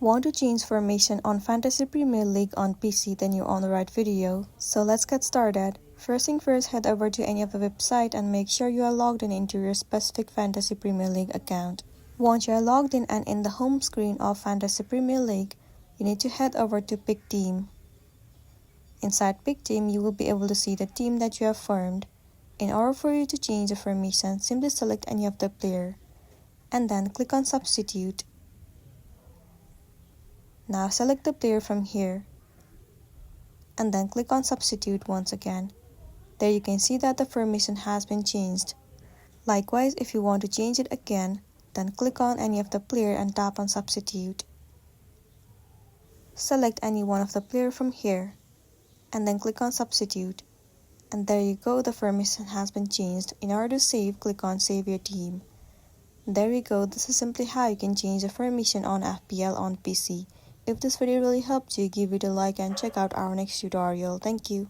Want to change formation on Fantasy Premier League on PC? Then you're on the right video. So let's get started. First thing first, head over to any of the website and make sure you are logged in into your specific Fantasy Premier League account. Once you are logged in and in the home screen of Fantasy Premier League, you need to head over to Pick Team. Inside Pick Team, you will be able to see the team that you have formed. In order for you to change the formation, simply select any of the player and then click on Substitute. Now select the player from here and then click on Substitute once again. There you can see that the formation has been changed. Likewise, if you want to change it again, then click on any of the player and tap on Substitute. Select any one of the player from here and then click on Substitute. And there you go, the formation has been changed. In order to save, click on Save Your Team. There you go, this is simply how you can change the formation on FPL on PC. If this video really helped you, give it a like and check out our next tutorial. Thank you.